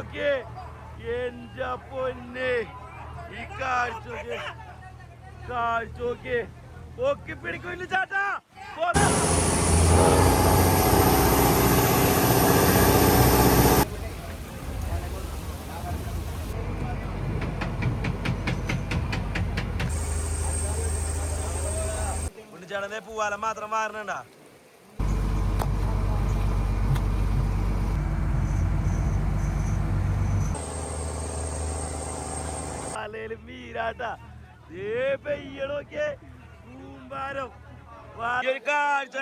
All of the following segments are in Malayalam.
നോക്കിയേ എന്റെ പൊന്നെ ഈ കാഴ്ച നോക്കിയേ പൊക്കി പിടിക്കില്ല ചേട്ടാ ചേട്ടനെ പൂവാലം മാത്രം മാറണണ്ട തലയിലും വീരാട്ടാ പെയ്യണോക്കെ കൂമ്പാരം ഒരു കാഴ്ച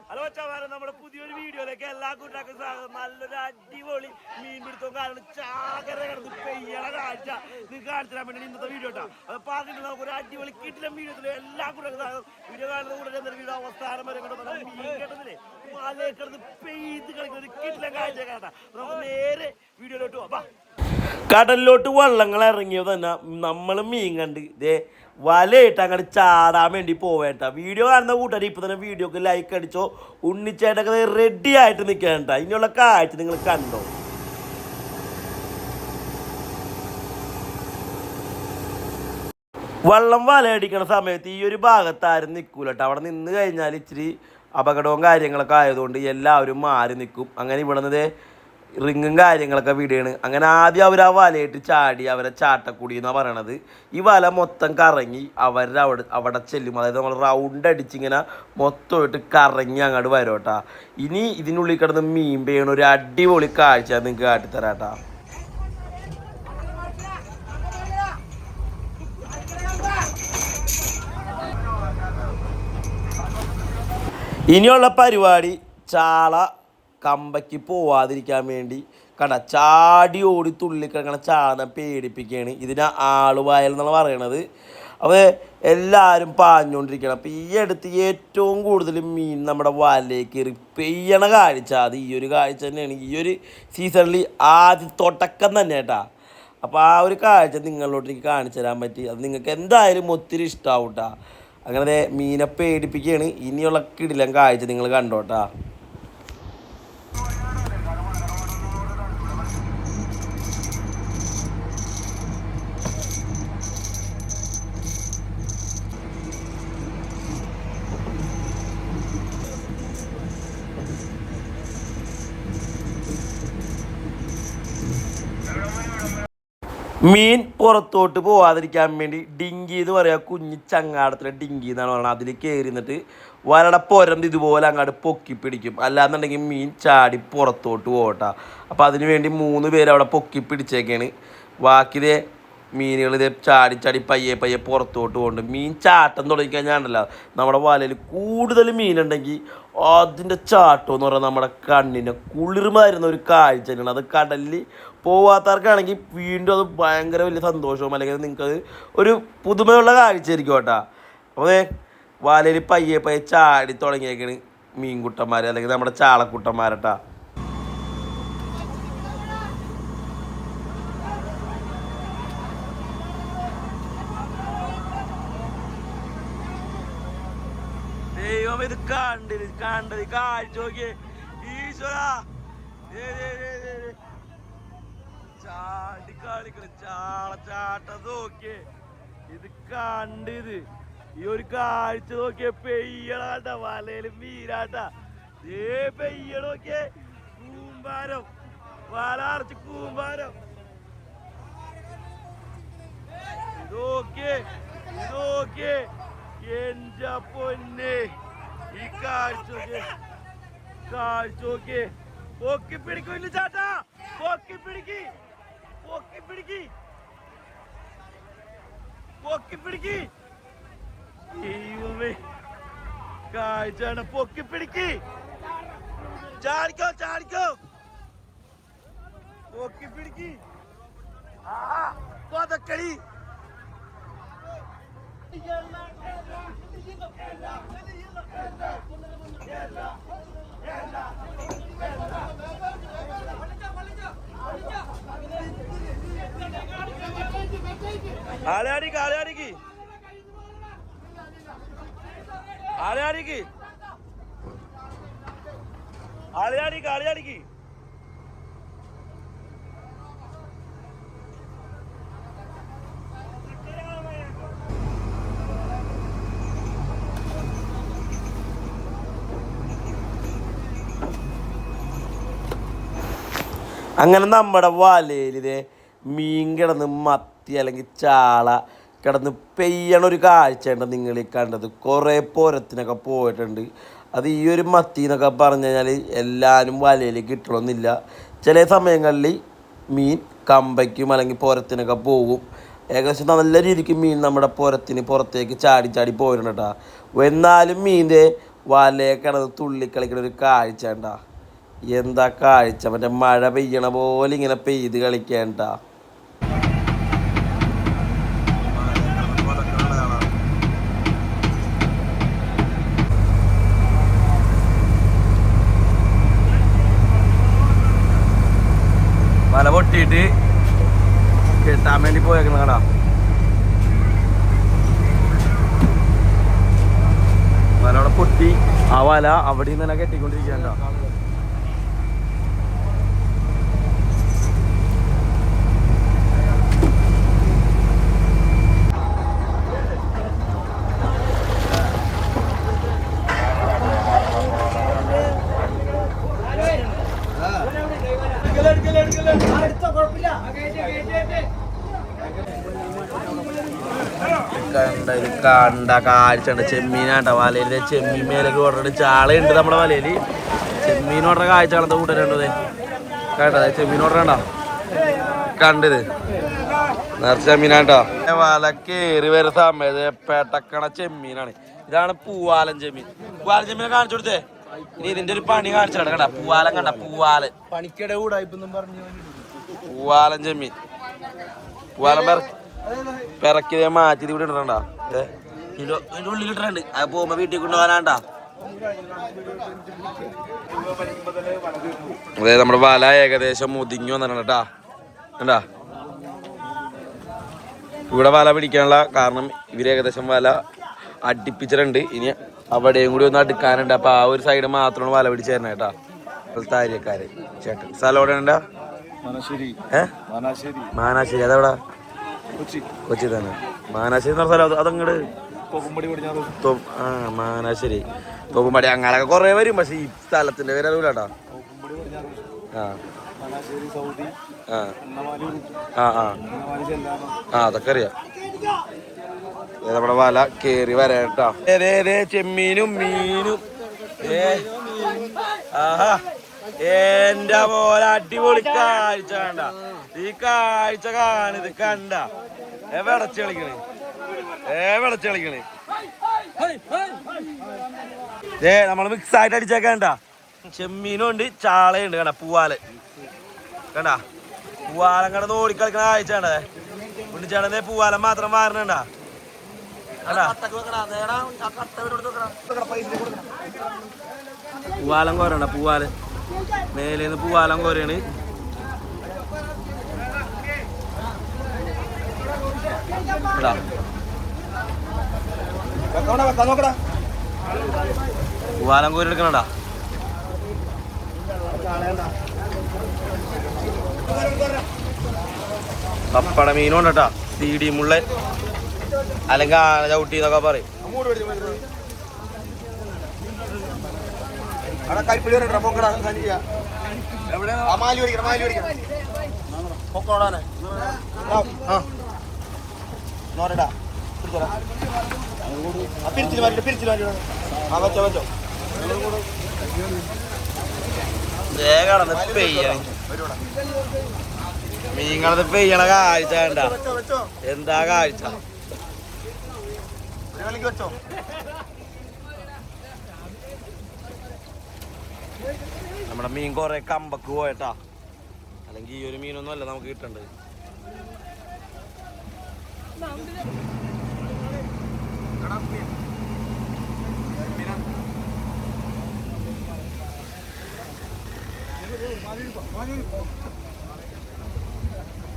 ഹലോ ചവാരം നമ്മുടെ പുതിയൊരു വീഡിയോയിലേക്ക് എല്ലാ കൂട്ടാക്കും സ്വാഗതം. നല്ലൊരു അടിപൊളി മീൻ പിടുത്തവും കാരണം ചാകര കിടന്ന് പെയ്യണ കാഴ്ച നിങ്ങൾക്ക് കാണിച്ചു തരാൻ വേണ്ടി ഇന്നത്തെ വീഡിയോ കേട്ടോ. അത് പറഞ്ഞിട്ട് നമുക്ക് ഒരു അടിപൊളി കിട്ടില്ല വീഡിയോത്തിൽ എല്ലാ കൂട്ടാക്കും സ്വാഗതം. വീഡിയോ കാണുന്ന കൂടെ എന്തൊരു വീഡിയോ അവസാനം വരെ കൊണ്ട് മീൻ കേട്ടതില്ലേ മലയെ കിടന്ന് പെയ്ത് കളിക്കുന്ന ഒരു കിട്ടില്ല കാഴ്ച കേട്ടാ. നമുക്ക് നേരെ വീഡിയോയിലോട്ട് പോവാം. കടലിലോട്ട് വള്ളങ്ങൾ ഇറങ്ങിയത് തന്നെ നമ്മൾ മീൻ കണ്ട് ഇതേ വലയിട്ട് അങ്ങോട്ട് ചാടാൻ വേണ്ടി പോവേണ്ട. വീഡിയോ കാണുന്ന കൂട്ടുകാർ ഇപ്പം തന്നെ വീഡിയോക്ക് ലൈക്ക് അടിച്ചോ. ഉണ്ണിച്ചേട്ടൊക്കെ റെഡി ആയിട്ട് നിൽക്കേണ്ട. ഇനിയുള്ള കാഴ്ച നിങ്ങൾ കണ്ടോ. വള്ളം വലയടിക്കണ സമയത്ത് ഈ ഒരു ഭാഗത്താരും നിൽക്കൂല കേട്ടോ. അവിടെ നിന്ന് കഴിഞ്ഞാൽ ഇച്ചിരി അപകടവും കാര്യങ്ങളൊക്കെ ആയതുകൊണ്ട് എല്ലാവരും മാറി നിൽക്കും. അങ്ങനെ ഇവിടെ നിന്ന് റിങ്ങും കാര്യങ്ങളൊക്കെ വിടുകയാണ്. അങ്ങനെ ആദ്യം അവർ ആ വലയിട്ട് ചാടി അവരെ ചാട്ടക്കുടി എന്നാണ് പറയണത്. ഈ വല മൊത്തം കറങ്ങി അവരുടെ അവിടെ ചെല്ലും. അതായത് നമ്മൾ റൗണ്ട് അടിച്ചിങ്ങനെ മൊത്തമായിട്ട് കറങ്ങി അങ്ങോട്ട് വരും കേട്ടാ. ഇനി ഇതിനുള്ളിൽ കിടന്ന് മീൻ പെയ്യണ ഒരു അടിപൊളി കാഴ്ച നിങ്ങൾക്ക് കാട്ടിത്തരാട്ടാ. ഇനിയുള്ള പരിപാടി ചാള കമ്പയ്ക്ക് പോവാതിരിക്കാൻ വേണ്ടി ചാടി ഓടി തുള്ളിക്കിടക്കണ ചാളനെ പേടിപ്പിക്കുകയാണ്. ഇതിന് ആളുവായൽ എന്നാണ് പറയണത്. അപ്പോൾ എല്ലാവരും പാഞ്ഞുകൊണ്ടിരിക്കണം. അപ്പോൾ ഈ അടുത്ത് ഏറ്റവും കൂടുതൽ മീൻ നമ്മുടെ വലയിൽ കയറി പെയ്യണ കാഴ്ച അത് ഈ ഒരു കാഴ്ച തന്നെയാണ്. ഈ ഒരു സീസണിൽ ആദ്യ തുടക്കം തന്നെ കേട്ടാ. അപ്പോൾ ആ ഒരു കാഴ്ച നിങ്ങളോട്ട് എനിക്ക് കാണിച്ചു തരാൻ പറ്റി. അത് നിങ്ങൾക്ക് എന്തായാലും ഒത്തിരി ഇഷ്ടമാവും കേട്ടാ. അങ്ങനെ മീനെ പേടിപ്പിക്കുകയാണ്. ഇനിയുള്ള കിടിലൻ കാഴ്ച നിങ്ങൾ കണ്ടോട്ടാ. മീൻ പുറത്തോട്ട് പോവാതിരിക്കാൻ വേണ്ടി ഡിങ്കി എന്ന് പറയുക കുഞ്ഞി ചങ്ങാടത്തിലെ ഡിങ്കി എന്നാണ് പറയുന്നത്. അതിൽ കയറി നിന്നിട്ട് വലയുടെ പൊരന്ത് ഇതുപോലെ അങ്ങോട്ട് പൊക്കി പിടിക്കും. അല്ലാന്നുണ്ടെങ്കിൽ മീൻ ചാടി പുറത്തോട്ട് പോകട്ടാ. അപ്പോൾ അതിന് വേണ്ടി 3 പേര് അവിടെ പൊക്കി പിടിച്ചേക്കാണ്. ബാക്കിയിതേ മീനുകൾ ഇതേ ചാടി പയ്യെ പുറത്തോട്ട് പോകുന്നുണ്ട്. മീൻ ചാട്ടം തുടങ്ങിക്കഴിഞ്ഞാണ്ടല്ലോ നമ്മുടെ വലയിൽ കൂടുതൽ മീനുണ്ടെങ്കിൽ അതിൻ്റെ ചാട്ടം എന്ന് പറഞ്ഞാൽ നമ്മുടെ കണ്ണിന് കുളിർമായിരുന്ന ഒരു കാഴ്ച തന്നെയാണ്. അത് കടലിൽ പോവാത്തവർക്കാണെങ്കിൽ വീണ്ടും അത് ഭയങ്കര വലിയ സന്തോഷവും അല്ലെങ്കിൽ നിങ്ങൾക്കത് ഒരു പുതുമയുള്ള കാഴ്ചയായിരിക്കും കേട്ടോ. അപ്പോൾ വലയിൽ പയ്യെ ചാടി തുടങ്ങിയേക്കാണ് മീൻകുട്ടന്മാർ അല്ലെങ്കിൽ നമ്മുടെ ചാളക്കുട്ടന്മാരട്ടാ. ദൈവം ഇത് കണ്ടത് കാഴ്ച നോക്കിയേ ഈശ്വര. ചാടി കളിക്കണ ചാളച്ചാട്ടം നോക്കിയേ. ഇത് കണ്ടിത് ഈ ഒരു കാഴ്ച നോക്കിയേ. പെയ്യണാട്ട വലയിലും വീരാട്ടാ. പെയ്യണ നോക്കിയേ കൂമ്പാരം വല അറച്ച് കൂമ്പാരം. ഇതൊക്കെ എന്റെ പൊന്നെ ഈ കാഴ്ച നോക്കിയേ. പൊക്കി പിടിക്കില്ല ചേട്ടാ പൊക്കി പിടിക്ക് ദൈവമേ കാഴ്ചയാണ്. പൊക്കി പിടിക്ക് ചാടിക്കോ പൊക്കി പിടിക്ക്. കൊതക്കളി ആളയാടിക്ക് അങ്ങനെ നമ്മുടെ വലയിലിതേ മീൻ കിടന്ന് മത്തി അല്ലെങ്കിൽ ചാള കിടന്ന് പെയ്യണ ഒരു കാഴ്ചയുണ്ട് നിങ്ങൾ ഈ കണ്ടത്. കുറേ പോരത്തിനൊക്കെ പോയിട്ടുണ്ട്. അത് ഈ ഒരു മത്തി എന്നൊക്കെ പറഞ്ഞു കഴിഞ്ഞാൽ എല്ലാവരും വലയിൽ കിട്ടണമെന്നില്ല. ചില സമയങ്ങളിൽ മീൻ കമ്പയ്ക്കും അല്ലെങ്കിൽ പോരത്തിനൊക്കെ പോകും. ഏകദേശം നല്ല രീതിക്ക് മീൻ നമ്മുടെ പുരത്തിന് പുറത്തേക്ക് ചാടി ചാടി പോയിട്ടുണ്ട് കേട്ടോ. എന്നാലും മീൻ്റെ വലയെ കിടന്ന് തുള്ളിക്കളിക്കണ ഒരു കാഴ്ച ഉണ്ടാ. എന്താ കാഴ്ച, മറ്റേ മഴ പെയ്യണ പോലെ ഇങ്ങനെ പെയ്ത് കളിക്കേണ്ട. വല പൊട്ടിയിട്ട് കെട്ടാൻ വേണ്ടി പോയേക്കുന്ന കടാ. വല അവിടെ പൊട്ടി. ആ വല അവിടെ നിന്ന് തന്നെ കെട്ടിക്കൊണ്ടിരിക്കണ്ട. കണ്ട കാഴ്ച ഉണ്ട്. ചെമ്മീനാണ്ട വലയിലെ ചെമ്മീൻ മേലേക്ക് ഓർഡർ ചാളയുണ്ട് നമ്മുടെ വലയിൽ. ചെമ്മീൻ ഓർഡർ കാഴ്ച കാണത്തെ കൂട്ടരുണ്ടത് കേട്ടോ. ചെമ്മീൻ ഓർഡർ കണ്ടോ, കണ്ടത് നിറച്ച ചെമ്മീനാട്ടോ. വല കയറി വരുന്ന സമയത്ത് പെട്ടക്കണ ചെമ്മീനാണ്. ഇതാണ് പൂവാലൻ ചെമ്മീൻ. പൂവാലൻ ചെമ്മീനെ കാണിച്ചു കൊടുത്തേ. ഇനി ഇതിന്റെ ഒരു പണി കാണിച്ചു കണ്ട. പൂവാലൻ കണ്ട, പൂവാലൻ പണിക്കടെ കൂടായിപ്പൊന്നും പറഞ്ഞു. പൂവാലൻ ചെമ്മീൻ പൂവാലൻ പിറക്കിതേ മാറ്റി ഇവിടെ ഇടണ്ട. ഇതിന്റെ ഉള്ളിൽ ഇട്ടിട്ടുണ്ട്. അത് പോകുമ്പോ വീട്ടിൽ കൊണ്ടുപോകാനാണ്ടാ. അതെ നമ്മുടെ വല ഏകദേശം മുതിങ്ങി വന്നിട്ടുണ്ട് കേട്ടാ. കണ്ടാ ഇവിടെ വല പിടിക്കാനുള്ള കാരണം ഇവര് ഏകദേശം വല അടുപ്പിച്ചിട്ടുണ്ട്. ഇനി അവിടെയും കൂടി ഒന്ന് അടുക്കാനുണ്ട്. അപ്പൊ ആ ഒരു സൈഡ് മാത്രമാണ് വല പിടിച്ചു തരണേ കേട്ടാ. താര്യക്കാര് ചേട്ടൻ സ്ഥലം എവിടെ ഉണ്ടാ? മാനാശ്ശേരി. അതെവിടാ? കൊച്ചി തന്നെ. മാനാശ്ശേരി എന്ന് പറഞ്ഞ സ്ഥലം അതങ്ങട് മാനാശ്ശേരി തോപ്പുംപടി അങ്ങനൊക്കെ കൊറേ വരും. പക്ഷെ ഈ സ്ഥലത്തിന്റെ പേര് അറിയില്ലാട്ടാ. അതൊക്കെ അറിയാം. നമ്മുടെ വല കേറി വരാട്ടാ. ചെമ്മീനും മീനും ആഹാ എന്റെ പോലെ അടിപൊളി കാഴ്ച കണ്ട. ഈ കാഴ്ച കാണിത് കണ്ട. വെടച്ച് കളിക്കണേ, വെടച്ച് കളിക്കണേ. നമ്മള് മിക്സ് ആയിട്ട് അടിച്ചേക്കണ്ട. ചെമ്മീനും ഉണ്ട്, ചാളയുണ്ട്. കണ്ട പൂവാല് കണ്ട. പൂവാലം കടന്ന് ഓടിക്കളിക്കണ കാഴ്ച കണ്ടേ. കുണ്ടിച്ചാടേ പൂവാലം മാത്രം മാറണണ്ട. പൂവാലം കോരണ്ട. പൂവാല് മേലേന്ന് പൂവാലം കോരയാണ്. പൂവാലം കോരി എടുക്കണടാ. പപ്പട മീനും ഉണ്ടട്ടാ. സീഡി മുള്ള അല്ലെങ്കിൽ ആന ചവിട്ടി എന്നൊക്കെ പറയും. മീങ്ങളത് പെയ്യണ കാഴ്ച കണ്ട. എന്താ കാഴ്ച. നമ്മുടെ മീൻ കൊറേ കമ്പക്ക് പോയട്ടാ. അല്ലെങ്കിൽ ഈ ഒരു മീനൊന്നും അല്ല നമുക്ക് കിട്ടണ്ടത്.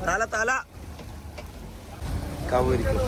തല തല കവരിക്കും.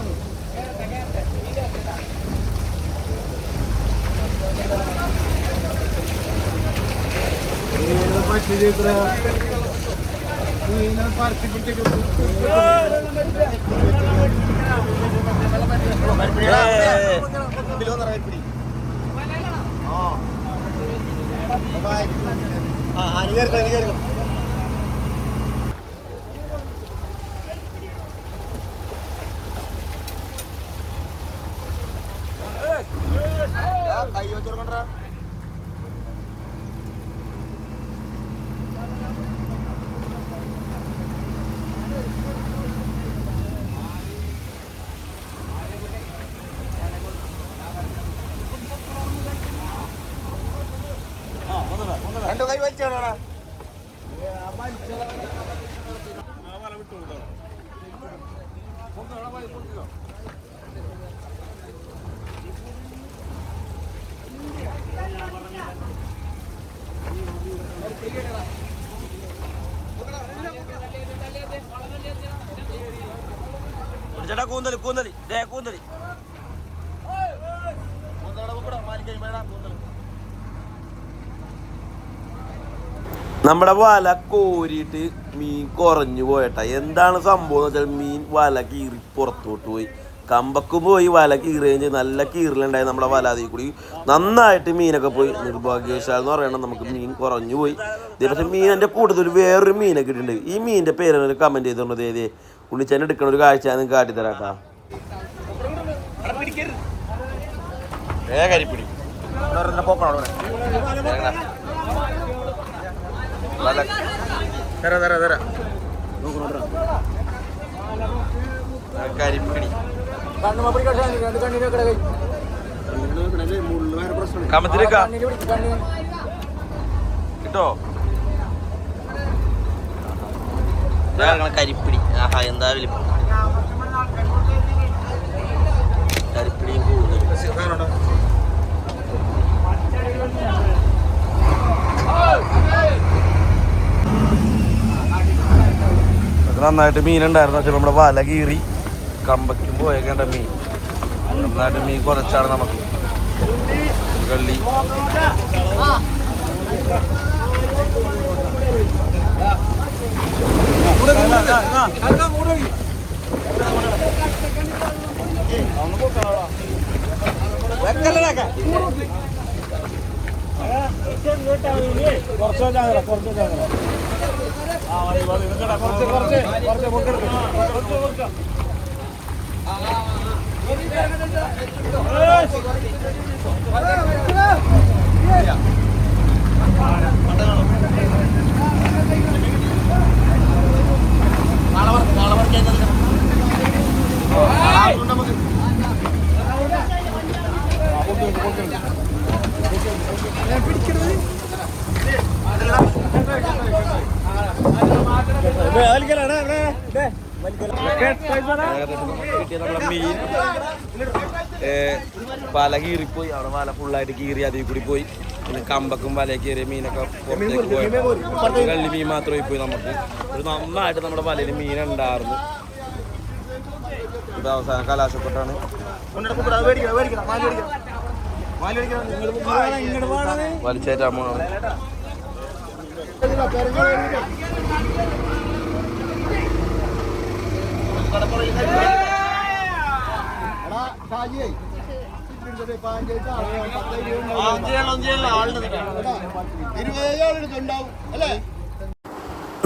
ചേട്ടാ കൂന്തല് കൂന്തല് കൂന്തല് നമ്മുടെ വല കോരിയിട്ട് മീൻ കുറഞ്ഞു പോയട്ടാ. എന്താണ് സംഭവം എന്ന് വെച്ചാൽ മീൻ വല കീറി പുറത്തോട്ട് പോയി. കമ്പക്ക് പോയി വല കീറുകയും ചെയ്ത് നല്ല കീറലുണ്ടായി നമ്മുടെ വല. അതിൽ കൂടി നന്നായിട്ട് മീനൊക്കെ പോയി. നിർഭാഗ്യവശാൽ എന്ന് പറയണം നമുക്ക് മീൻ കുറഞ്ഞു പോയി. പക്ഷേ മീനിൻ്റെ കൂടുതൽ വേറൊരു മീനൊക്കെ ഇട്ടുണ്ട്. ഈ മീനിൻ്റെ പേര് കമൻറ്റ് ചെയ്തോണ്ടത് ഏതേ ഉണ്ണിച്ചാൻ എടുക്കണ ഒരു കാഴ്ച നിങ്ങൾക്ക് കാട്ടിത്തരാട്ടാ. കരിപ്പിടി കരിപ്പിടി കമത്തിലേക്കാ കിട്ടോ കരിപ്പിടി. ആഹാ എന്താ വലിപ്പം കരിപ്പിടിയും കൂടുതൽ. നന്നായിട്ട് മീനുണ്ടായിരുന്നു. പക്ഷെ നമ്മുടെ വല കീറി കമ്പയ്ക്കും പോയേക്കേണ്ട മീൻ. നന്നായിട്ട് മീൻ കുറച്ചാണ് നമുക്ക് കള്ളി. മീൻ വല കീറിപ്പോയി. അവിടെ വല ഫുള്ളായിട്ട് കീറി അതിൽ കൂടി പോയി. പിന്നെ കമ്പക്കും വല കയറിയ മീനൊക്കെ പുറത്തേക്ക് പോയി. കള്ളി മീൻ മാത്രമായി പോയി. നമുക്ക് ഒരു നന്നായിട്ട് നമ്മുടെ വലയിൽ മീനുണ്ടായിരുന്നു. ഇത് അവസാനം കലാശപ്പെട്ടാണ് വലിച്ചേറ്റാൻ പോണത്.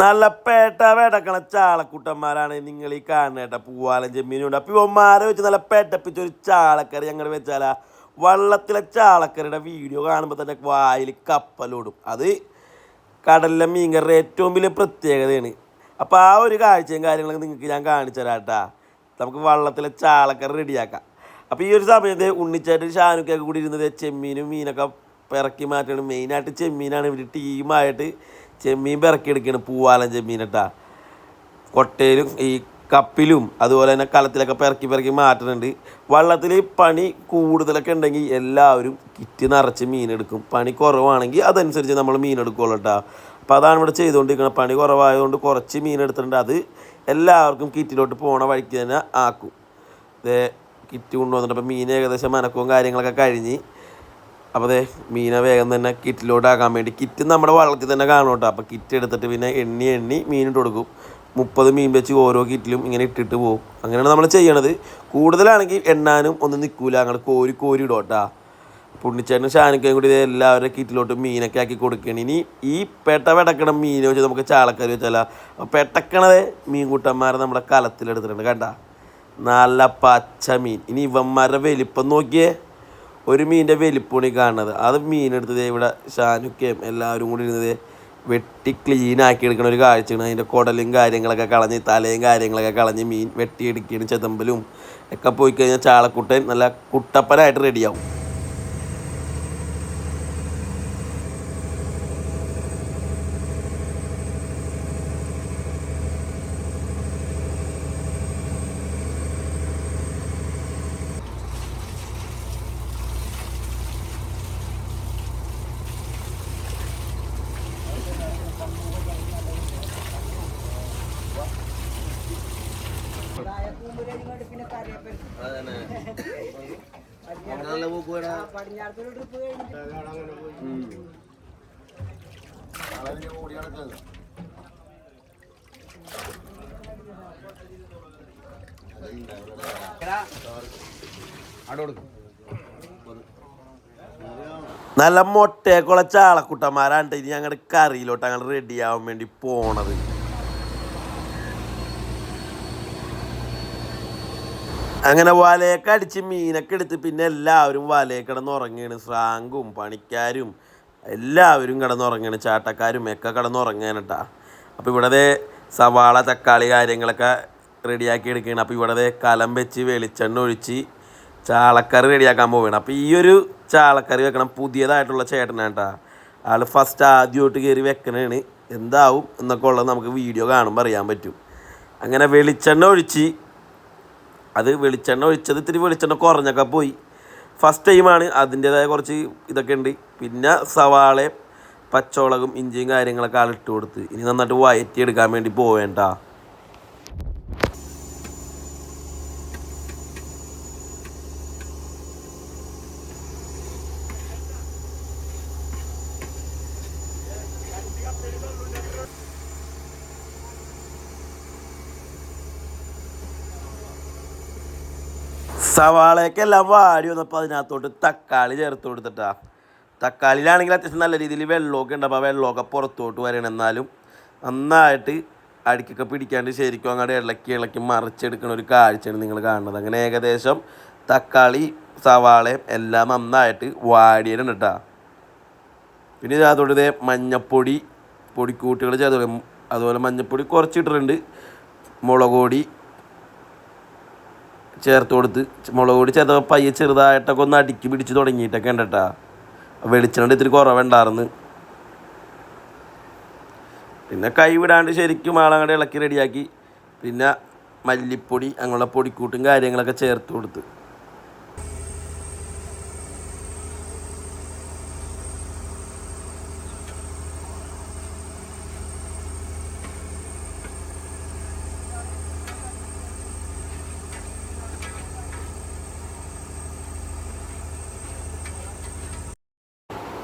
നല്ല പേട്ട വേടക്കണ ചാളക്കുട്ടന്മാരാണ് നിങ്ങൾ ഈ കാണുന്നേട്ട. പൂവാലൻ ചെമ്മീനുണ്ട്. അപ്പം ഇവന്മാരെ വെച്ച് നല്ല പേട്ടപ്പിച്ച ഒരു ചാളക്കറി ഞങ്ങൾ വെച്ചാലാ വള്ളത്തിലെ ചാളക്കറിയുടെ വീഡിയോ കാണുമ്പോൾ തന്നെ വായിൽ കപ്പലോടും. അത് കടലിലെ മീൻകറിയുടെ ഏറ്റവും വലിയ പ്രത്യേകതയാണ്. അപ്പോൾ ആ ഒരു കാഴ്ചയും കാര്യങ്ങളൊക്കെ നിങ്ങൾക്ക് ഞാൻ കാണിച്ചു തരാം കേട്ടാ. നമുക്ക് വള്ളത്തിലെ ചാളക്കറി റെഡിയാക്കാം. അപ്പോൾ ഈ ഒരു സമയത്ത് ഉണ്ണിച്ചായിട്ട് ഷാനുക്കൊക്കെ കൂടി ഇരുന്നത് ചെമ്മീനും മീനൊക്കെ പിറക്കി മാറ്റണം. മെയിനായിട്ട് ചെമ്മീനാണ്. ഇവർ ടീമായിട്ട് ചെമ്മീൻ പിറക്കിയെടുക്കുകയാണ്. പൂവാലൻ ചെമ്മീനട്ടാ. കൊട്ടയിലും ഈ കപ്പിലും അതുപോലെ തന്നെ കലത്തിലൊക്കെ പിറക്കി മാറ്റുന്നുണ്ട്. വള്ളത്തിൽ പണി കൂടുതലൊക്കെ ഉണ്ടെങ്കിൽ എല്ലാവരും കിറ്റ് നിറച്ച് മീനെടുക്കും. പണി കുറവാണെങ്കിൽ അതനുസരിച്ച് നമ്മൾ മീനെടുക്കുള്ളൂ കേട്ടോ. അപ്പോൾ അതാണ് ഇവിടെ ചെയ്തുകൊണ്ടിരിക്കുന്നത്. പണി കുറവായതുകൊണ്ട് കുറച്ച് മീനെടുത്തിട്ടുണ്ട്. അത് എല്ലാവർക്കും കിറ്റിലോട്ട് പോണ വഴിക്ക് തന്നെ ആക്കും. കിറ്റ് കൊണ്ടുവന്നിട്ട് അപ്പോൾ മീൻ ഏകദേശം മനക്കവും കാര്യങ്ങളൊക്കെ കഴിഞ്ഞ്. അപ്പോൾ മീനെ വേഗം തന്നെ കിറ്റിലോട്ടാക്കാൻ വേണ്ടി കിറ്റ് നമ്മുടെ വള്ളത്തിൽ തന്നെ കാണും കേട്ടോ. അപ്പോൾ കിറ്റ് എടുത്തിട്ട് പിന്നെ എണ്ണി മീനിട്ട് കൊടുക്കും. 30 മീൻ വെച്ച് ഓരോ കിറ്റിലും ഇങ്ങനെ ഇട്ടിട്ട് പോകും. അങ്ങനെയാണ് നമ്മൾ ചെയ്യണത്. കൂടുതലാണെങ്കിൽ എണ്ണാനും ഒന്നും നിൽക്കില്ല. അങ്ങനെ കോരി ഇടും കേട്ടോ. പുണ്ണിച്ചേട്ടനും ഷാനിക്കയും കൂടി എല്ലാവരുടെ കിറ്റിലോട്ട് മീനൊക്കെ ആക്കി കൊടുക്കുകയാണ്. ഇനി ഈ പെടക്കണ മീൻ വെച്ച് നമുക്ക് ചാളക്കറി വെച്ചാൽ അപ്പോൾ പെട്ടക്കണത് മീൻകൂട്ടന്മാരെ നമ്മുടെ കലത്തിലെടുത്തിട്ടുണ്ട് കണ്ട. നല്ല പച്ച മീൻ. ഇനി ഇവന്മാരുടെ വലിപ്പം നോക്കിയേ. ഒരു മീനിൻ്റെ വലിപ്പമാണ് ഈ കാണുന്നത്. അത് മീനെടുത്തത് ഇവിടെ ഷാനുക്കയും എല്ലാവരും കൂടി ഇരുന്നത് വെട്ടി ക്ലീനാക്കി എടുക്കണ ഒരു കാഴ്ചയാണ്. അതിൻ്റെ കുടലും കാര്യങ്ങളൊക്കെ കളഞ്ഞ് തലയും കാര്യങ്ങളൊക്കെ കളഞ്ഞ് മീൻ വെട്ടിയെടുക്കുകയാണ്. ചെതമ്പലും ഒക്കെ പോയി കഴിഞ്ഞാൽ ചാളക്കുട്ടൻ നല്ല കുട്ടപ്പനായിട്ട് റെഡിയാവും. നല്ല മൊട്ടയൊക്കെയുള്ള ചാളക്കുട്ടന്മാരാണ് ഇനി ഞങ്ങളുടെ കറിയിലോട്ട് അങ്ങനെ റെഡി ആവാൻ വേണ്ടി പോണത്. അങ്ങനെ വലയൊക്കെ അടിച്ച് മീനൊക്കെ എടുത്ത് പിന്നെ എല്ലാവരും വലയൊക്കെ കിടന്നുറങ്ങുകയാണ്. സ്രാങ്കും പണിക്കാരും എല്ലാവരും കിടന്നുറങ്ങുകയാണ്. ചാട്ടക്കാരും ഒക്കെ കിടന്നുറങ്ങുകയാണ് കേട്ടാ. അപ്പോൾ ഇവിടെ സവാള തക്കാളി കാര്യങ്ങളൊക്കെ റെഡിയാക്കി എടുക്കുകയാണ്. അപ്പോൾ ഇവിടെ കലം വെച്ച് വെളിച്ചെണ്ണ ഒഴിച്ച് ചാളക്കറി റെഡിയാക്കാൻ പോവുകയാണ്. അപ്പോൾ ഈ ഒരു ചാളക്കറി വെക്കണം പുതിയതായിട്ടുള്ള ചേട്ടനാണ് കേട്ടോ. ആൾ ഫസ്റ്റ് ആദ്യമായിട്ട് കയറി വെക്കണതാണ്. എന്താവും എന്നൊക്കെ ഉള്ളത് നമുക്ക് വീഡിയോ കാണുമ്പോൾ അറിയാൻ പറ്റും. അങ്ങനെ വെളിച്ചെണ്ണ ഒഴിച്ച് വെളിച്ചെണ്ണ ഒഴിച്ചത് ഇത്തിരി വെളിച്ചെണ്ണ കുറഞ്ഞൊക്കെ പോയി. ഫസ്റ്റ് ടൈമാണ്, അതിൻ്റേതായ കുറച്ച് ഇതൊക്കെ ഉണ്ട്. പിന്നെ സവാളയും പച്ചമുളകും ഇഞ്ചിയും കാര്യങ്ങളൊക്കെ ആളിട്ട് കൊടുത്ത് ഇനി നന്നായിട്ട് വയറ്റി എടുക്കാൻ വേണ്ടി പോവേണ്ട. സവാളയൊക്കെല്ലാം വാടി വന്നപ്പോൾ അതിനകത്തോട്ട് തക്കാളി ചേർത്ത് കൊടുത്തിട്ടാ. തക്കാളിയിലാണെങ്കിൽ അത്യാവശ്യം നല്ല രീതിയിൽ വെള്ളമൊക്കെ ഉണ്ട്. അപ്പോൾ വെള്ളമൊക്കെ പുറത്തോട്ട് വരണം. എന്നാലും നന്നായിട്ട് അടിക്കൊക്കെ പിടിക്കാണ്ട് ശരിക്കും അങ്ങോട്ട് ഇളക്കി മറിച്ചെടുക്കുന്ന ഒരു കാഴ്ചയാണ് നിങ്ങൾ കാണുന്നത്. അങ്ങനെ ഏകദേശം തക്കാളി സവാളയും എല്ലാം നന്നായിട്ട് വാടിയിട്ടുണ്ട് കേട്ടോ. പിന്നെ ഇതിനകത്തോട്ട് ഇതേ മഞ്ഞപ്പൊടി പൊടിക്കൂട്ടുകൾ ചേർത്ത്, അതുപോലെ മഞ്ഞപ്പൊടി കുറച്ചിട്ടിട്ടുണ്ട്. മുളക് പൊടി ചേർത്ത് കൊടുത്ത് മുളക് പൊടി ചേർത്തപ്പോൾ പയ്യെ ചെറുതായിട്ടൊക്കെ ഒന്ന് അടുക്കി പിടിച്ച് തുടങ്ങിയിട്ടൊക്കെ ഉണ്ട് കേട്ടോ. വെളിച്ചെണ്ണ ഇത്തിരി കുറവുണ്ടായിരുന്നു. പിന്നെ കൈ വിടാണ്ട് ശരിക്കും ആളങ്ങടെ ഇളക്കി റെഡിയാക്കി. പിന്നെ മല്ലിപ്പൊടി അങ്ങനെയുള്ള പൊടിക്കൂട്ടും കാര്യങ്ങളൊക്കെ ചേർത്ത് കൊടുത്ത്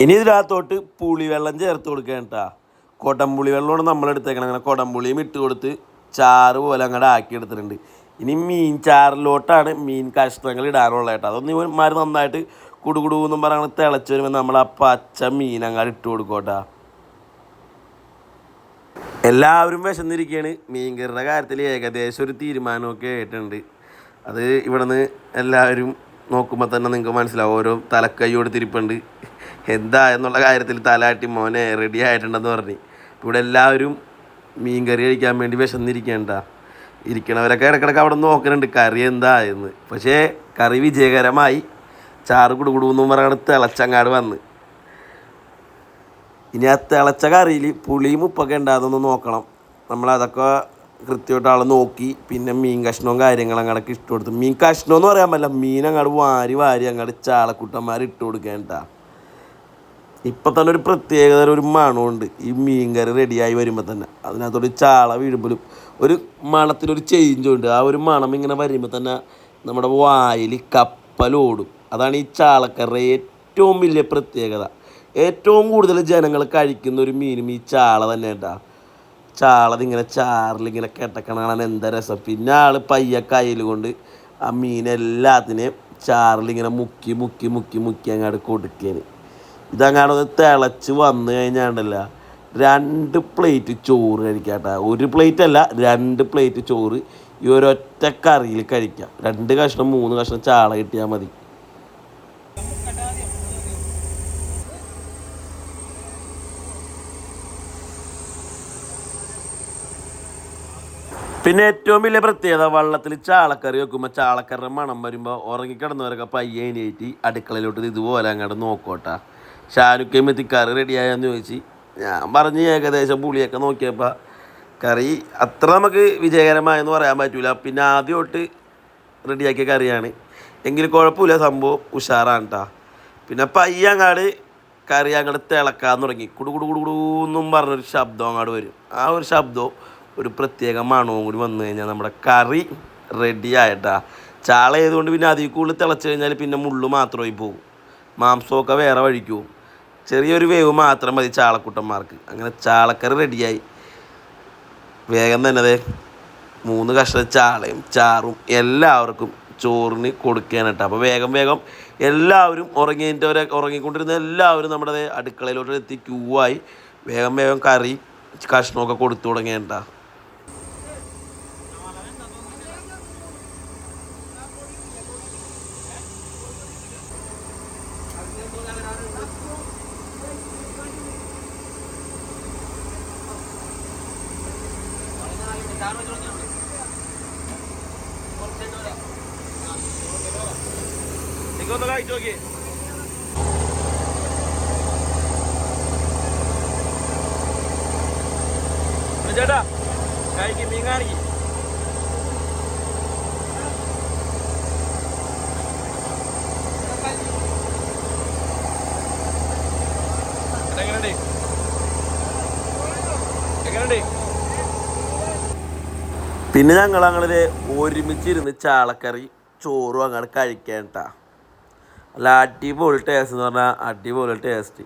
ഇനി ഇതിനകത്തോട്ട് പുളിവെള്ളം ചേർത്ത് കൊടുക്കുകയാണ് കേട്ടോ. കൊടംപുളി വെള്ളമാണ് നമ്മളെടുത്തേക്കണം. അങ്ങനെ കൊടംപുളിയും ഇട്ട് കൊടുത്ത് ചാറ് പോലെ അങ്ങോട്ട് ആക്കി എടുത്തിട്ടുണ്ട്. ഇനി മീൻ ചാറിലോട്ടാണ് മീൻ കഷ്ണങ്ങൾ ഇടാനുള്ളത് കേട്ടോ. അതൊന്നും ഇവന്മാർ നന്നായിട്ട് കുടുകുടുവെന്നും പറഞ്ഞാൽ തിളച്ച് വരുമ്പോൾ നമ്മൾ ആ പച്ച മീൻ അങ്ങോട്ട് ഇട്ട് കൊടുക്കും കേട്ടോ. എല്ലാവരും വിശന്നിരിക്കുകയാണ്. മീൻകറിയുടെ കാര്യത്തിൽ ഏകദേശം ഒരു തീരുമാനമൊക്കെ ആയിട്ടുണ്ട്. അത് ഇവിടെ നിന്ന് എല്ലാവരും നോക്കുമ്പോൾ തന്നെ നിങ്ങൾക്ക് മനസ്സിലാവും. ഓരോ തലക്കൈ കൊടുത്തിരിപ്പുണ്ട്. എന്താ എന്നുള്ള കാര്യത്തിൽ തലാട്ടി മോനെ റെഡി ആയിട്ടുണ്ടെന്ന് പറഞ്ഞ് ഇവിടെ എല്ലാവരും മീൻ കറി കഴിക്കാൻ വേണ്ടി വിശന്നിരിക്കേണ്ട. ഇരിക്കണവരൊക്കെ ഇടയ്ക്കിടയ്ക്ക് അവിടെ നോക്കുന്നുണ്ട് കറി എന്താ എന്ന്. പക്ഷേ കറി വിജയകരമായി. ചാറ് കുടുകുടുവെന്നും പറഞ്ഞാൽ തിളച്ചങ്ങാട് വന്ന്. ഇനി ആ തിളച്ച കറിയിൽ പുളിയും ഉപ്പൊക്കെ ഉണ്ടാകുന്നൊന്ന് നോക്കണം. നമ്മളതൊക്കെ കൃത്യമായിട്ട് ആൾ നോക്കി പിന്നെ മീൻ കഷ്ണവും കാര്യങ്ങളും അങ്ങോട്ടൊക്കെ ഇട്ട് കൊടുത്തു. മീൻ കഷ്ണം എന്ന് പറയാൻ പറ്റില്ല, മീൻ അങ്ങോട്ട് വാരി അങ്ങോട്ട് ചാളക്കുട്ടന്മാർ ഇട്ട് കൊടുക്കേണ്ട. ഇപ്പം തന്നെ ഒരു പ്രത്യേകത ഒരു മണമുണ്ട് ഈ മീൻ കറി റെഡിയായി വരുമ്പോൾ തന്നെ. അതിനകത്തൊരു ചാള വീഴുമ്പോഴും ഒരു മണത്തിനൊരു ചേഞ്ചും ഉണ്ട്. ആ ഒരു മണം ഇങ്ങനെ വരുമ്പോൾ തന്നെ നമ്മുടെ വായിൽ കപ്പലോടും. അതാണ് ഈ ചാളക്കറിയുടെ ഏറ്റവും വലിയ പ്രത്യേകത. ഏറ്റവും കൂടുതൽ ജനങ്ങൾ കഴിക്കുന്ന ഒരു മീനും ഈ ചാള തന്നെ കേട്ടോ. ചാളതിങ്ങനെ ചാറിലിങ്ങനെ കിടക്കണതാണ് എന്താ രസം. പിന്നെ ആൾ പയ്യ കയ്യിൽ കൊണ്ട് ആ മീനെല്ലാത്തിനെയും ചാറിലിങ്ങനെ മുക്കി അങ്ങോട്ട് കൊടുക്കുകയാണ്. ഇതങ്ങാടൊന്ന് തിളച്ച് വന്നു കഴിഞ്ഞാണ്ടല്ല 2 പ്ലേറ്റ് ചോറ് കഴിക്കാം കേട്ടോ. 1 പ്ലേറ്റ് അല്ല 2 പ്ലേറ്റ് ചോറ് ഈ ഒരൊറ്റ കറിയിൽ കഴിക്കാം. 2 കഷ്ണം 3 കഷ്ണം ചാള കിട്ടിയാൽ മതി. പിന്നെ ഏറ്റവും വലിയ പ്രത്യേകത വള്ളത്തിൽ ചാളക്കറി വെക്കുമ്പോൾ ചാളക്കറിയുടെ മണം വരുമ്പോൾ ഉറങ്ങിക്കിടന്നവരൊക്കെ പയ്യെ എണീറ്റ് അടുക്കളയിലോട്ട് ഇതുപോലെ അങ്ങോട്ട് നോക്കോട്ടാ. ഷാനുക്കയും എത്തിക്കറി റെഡിയായെന്ന് ചോദിച്ച് ഞാൻ പറഞ്ഞ് ഏകദേശം പുളിയൊക്കെ നോക്കിയപ്പോൾ കറി അത്ര നമുക്ക് വിജയകരമായെന്ന് പറയാൻ പറ്റില്ല. പിന്നെ ആദ്യമായിട്ട് റെഡിയാക്കിയ കറിയാണ് എങ്കിലും കുഴപ്പമില്ല, സംഭവം ഉഷാറാണ് കേട്ടോ. പിന്നെ പയ്യെ അങ്ങാട് കറി അങ്ങോട്ട് തിളക്കാൻ തുടങ്ങി. കുടുകുടുകുടുകുടുന്നും പറഞ്ഞൊരു ശബ്ദം അങ്ങോട്ട് വരും. ആ ഒരു ശബ്ദവും ഒരു പ്രത്യേക മണവും കൂടി വന്നു കഴിഞ്ഞാൽ നമ്മുടെ കറി റെഡി ആയിട്ടാ. ചാള ആയതുകൊണ്ട് പിന്നെ അതിൽ കൂടുതൽ തിളച്ച് കഴിഞ്ഞാൽ പിന്നെ മുള്ളു മാത്രമായി പോകും, മാംസമൊക്കെ വേറെ വഴിക്ക് പോകും. ചെറിയൊരു വേവ് മാത്രം മതി ചാളക്കുട്ടന്മാർക്ക്. അങ്ങനെ ചാളക്കറി റെഡിയായി. വേഗം തന്നെ അതെ 3 കഷ്ണം ചാളയും ചാറും എല്ലാവർക്കും ചോറിന് കൊടുക്കുകയാണ് കേട്ടോ. അപ്പോൾ വേഗം വേഗം എല്ലാവരും ഉറങ്ങിക്കൊണ്ടിരുന്ന എല്ലാവരും നമ്മുടെ അടുക്കളയിലോട്ട് എത്തി ക്യൂ ആയി വേഗം വേഗം കറി കഷ്ണമൊക്കെ കൊടുത്തു തുടങ്ങിയേട്ടാ. കഴിച്ചു നോക്കിയേ ചേട്ടാ, കഴിക്കും മീൻ കാണിക്കും. പിന്നെ ഞങ്ങൾ അങ്ങനെ ഒരുമിച്ചിരുന്ന് ചാളക്കറി ചോറും അങ്ങനെ കഴിക്കാൻ കേട്ടാ. അല്ല അടിപൊളി ടേസ്റ്റ് എന്ന് പറഞ്ഞാൽ അടിപൊളി ടേസ്റ്റ്.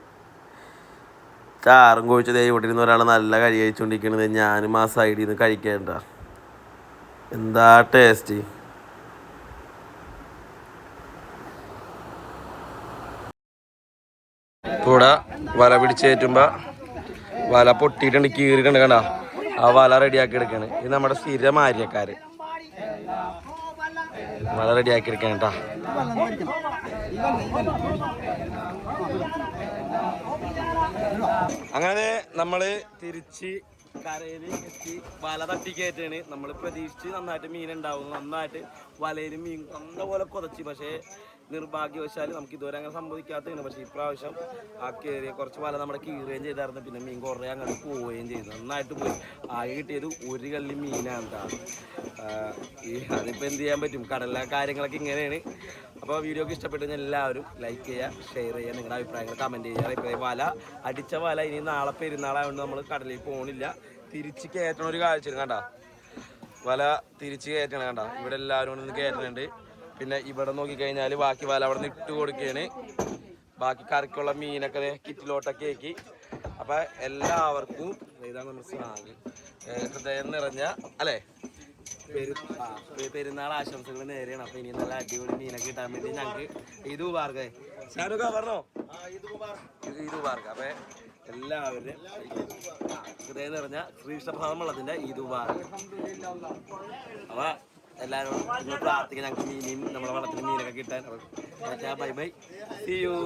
ചാറും കോഴിച്ചത് ഇവിടെ ഇരുന്ന് ഒരാൾ നല്ല കഴി കഴിച്ചുകൊണ്ടിരിക്കുന്നത് ഞാനും ആ സൈഡിൽ നിന്ന് കഴിക്കേണ്ട. എന്താ ടേസ്റ്റ്. കൂടെ വല പിടിച്ചേറ്റുമ്പോൾ വല പൊട്ടിയിട്ടുണ്ട്, കീറിയിട്ടുണ്ട്. കണ്ട ആ വല റെഡിയാക്കി എടുക്കാണ്. ഇത് നമ്മുടെ സ്ഥിരം ആര്യക്കാര് വല റെഡിയാക്കി എടുക്കാൻ കേട്ടാ. അങ്ങനെ നമ്മള് തിരിച്ച് കരയിൽ എത്തി. വല തട്ടി കയറ്റാണ്. നമ്മൾ പ്രതീക്ഷിച്ച് നന്നായിട്ട് മീൻ ഉണ്ടാവും, നന്നായിട്ട് വലയിൽ മീൻ നല്ലപോലെ കൊതച്ച്. പക്ഷേ നിർഭാഗ്യവശാൽ നമുക്ക് ഇതുവരെ അങ്ങനെ സംഭവിക്കാത്തതാണ്. പക്ഷേ ഇപ്രാവശ്യം ആ കയറിയ കുറച്ച് വല നമ്മുടെ കീറുകയും ചെയ്തായിരുന്നു. പിന്നെ മീൻ കുറേ അങ്ങോട്ട് പോവുകയും ചെയ്തു, നന്നായിട്ട് പോയി. ആകെ കിട്ടിയത് ഒരു കള്ളി മീനാണ് കേട്ടോ. അതിപ്പോൾ എന്ത് ചെയ്യാൻ പറ്റും, കടലിലെ കാര്യങ്ങളൊക്കെ ഇങ്ങനെയാണ്. അപ്പോൾ വീഡിയോക്ക് ഇഷ്ടപ്പെട്ടു കഴിഞ്ഞാൽ എല്ലാവരും ലൈക്ക് ചെയ്യുക, ഷെയർ ചെയ്യുക, നിങ്ങളുടെ അഭിപ്രായങ്ങൾ കമൻറ്റ് ചെയ്യുക. ഇപ്പോൾ വല അടിച്ച വല ഇനി നാളെ പെരുന്നാളായതുകൊണ്ട് നമ്മൾ കടലിൽ പോകണില്ല, തിരിച്ച് കയറ്റണ ഒരു കാഴ്ച കണ്ട. വല തിരിച്ച് കയറ്റണം കണ്ട. ഇവിടെ എല്ലാവരും ഒന്ന് കയറ്റുന്നുണ്ട്. പിന്നെ ഇവിടെ നോക്കിക്കഴിഞ്ഞാൽ ബാക്കി വല അവിടെ നിന്ന് ഇട്ട് കൊടുക്കുകയാണ്. ബാക്കി കറിക്കുള്ള മീനൊക്കെ കിറ്റിലോട്ടൊക്കെ ആക്കി. അപ്പം എല്ലാവർക്കും ഇതാണ് നമ്മുടെ സ്നാഗ് ഹൃദയം നിറഞ്ഞ അല്ലേ പെരുന്നാൾ ആശംസകൾ നേരെയാണ്. അപ്പൊ ഇനി നല്ല അടിപൊളി മീനൊക്കെ കിട്ടാൻ വേണ്ടി ഞങ്ങൾക്ക് ഈദ് മുബാർക്ക് ഷാനൊക്കെ പറഞ്ഞോ, ഈദ് മുബാർക്ക്. അപ്പൊ എല്ലാവരും ഹൃദയം നിറഞ്ഞ ശ്രീകൃഷ്ണപ്രസാദമുള്ളതിന്റെ ഈദ് മുബാർക്ക്. അപ്പൊ എല്ലാവരും നിങ്ങൾ പ്രാർത്ഥിക്കുക ഞങ്ങൾക്ക് മീനും നമ്മുടെ വളത്തിന് മീനൊക്കെ കിട്ടാൻ. Bye bye, see U.